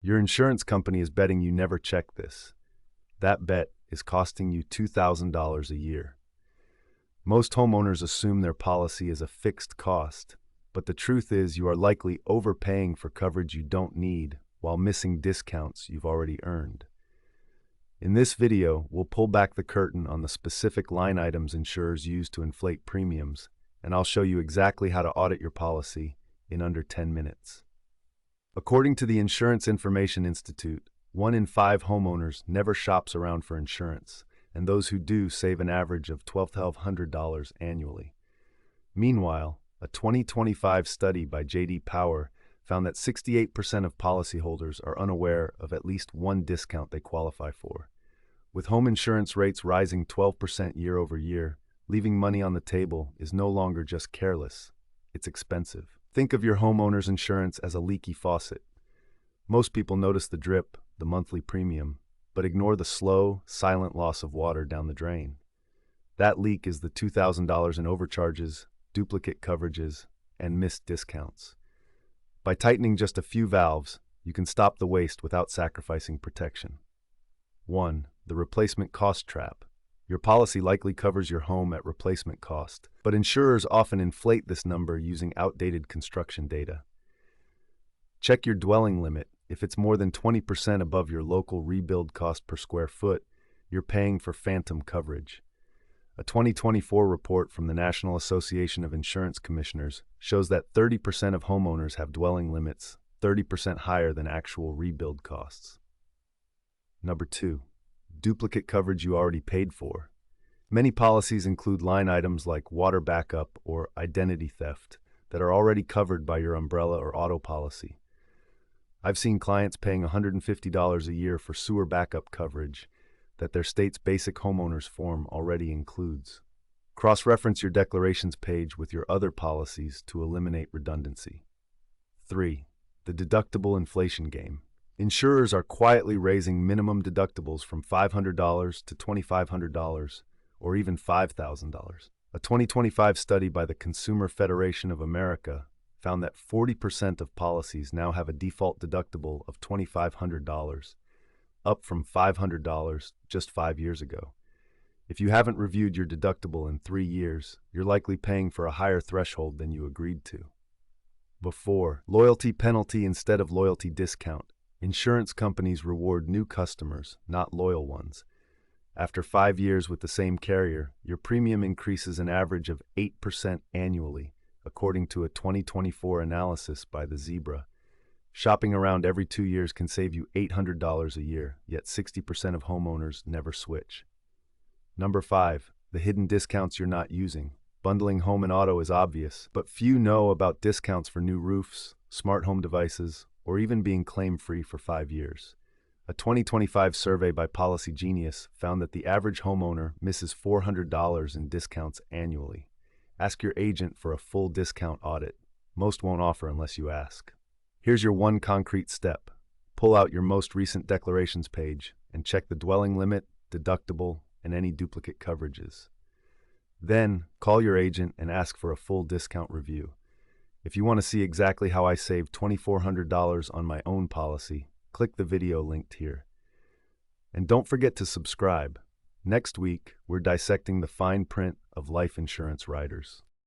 Your insurance company is betting you never check this. That bet is costing you $2,000 a year. Most homeowners assume their policy is a fixed cost, but the truth is you are likely overpaying for coverage you don't need while missing discounts you've already earned. In this video, we'll pull back the curtain on the specific line items insurers use to inflate premiums, and I'll show you exactly how to audit your policy in under 10 minutes. According to the Insurance Information Institute, 1 in 5 homeowners never shops around for insurance, and those who do save an average of $1,200 annually. Meanwhile, a 2025 study by J.D. Power found that 68% of policyholders are unaware of at least one discount they qualify for. With home insurance rates rising 12% year over year, leaving money on the table is no longer just careless, it's expensive. Think of your homeowner's insurance as a leaky faucet. Most people notice the drip, the monthly premium, but ignore the slow, silent loss of water down the drain. That leak is the $2,000 in overcharges, duplicate coverages, and missed discounts. By tightening just a few valves, you can stop the waste without sacrificing protection. 1. The replacement cost trap. Your policy likely covers your home at replacement cost, but insurers often inflate this number using outdated construction data. Check your dwelling limit. If it's more than 20% above your local rebuild cost per square foot, you're paying for phantom coverage. A 2024 report from the National Association of Insurance Commissioners shows that 30% of homeowners have dwelling limits 30% higher than actual rebuild costs. Number 2. Duplicate coverage you already paid for. Many policies include line items like water backup or identity theft that are already covered by your umbrella or auto policy. I've seen clients paying $150 a year for sewer backup coverage that their state's basic homeowners form already includes. Cross-reference your declarations page with your other policies to eliminate redundancy. 3. The deductible inflation game. Insurers are quietly raising minimum deductibles from $500 to $2,500 or even $5,000. A 2025 study by the Consumer Federation of America found that 40% of policies now have a default deductible of $2,500, up from $500 just 5 years ago. If you haven't reviewed your deductible in 3 years, you're likely paying for a higher threshold than you agreed to. Before, loyalty penalty instead of loyalty discount. Insurance companies reward new customers, not loyal ones. After 5 years with the same carrier, your premium increases an average of 8% annually, according to a 2024 analysis by the Zebra. Shopping around every 2 years can save you $800 a year, yet 60% of homeowners never switch. Number 5. The hidden discounts you're not using. Bundling home and auto is obvious, but few know about discounts for new roofs, smart home devices, or even being claim-free for 5 years. A 2025 survey by Policy Genius found that the average homeowner misses $400 in discounts annually. Ask your agent for a full discount audit. Most won't offer unless you ask. Here's your one concrete step. Pull out your most recent declarations page and check the dwelling limit, deductible, and any duplicate coverages. Then, call your agent and ask for a full discount review. If you want to see exactly how I saved $2,400 on my own policy, click the video linked here. And don't forget to subscribe. Next week, we're dissecting the fine print of life insurance riders.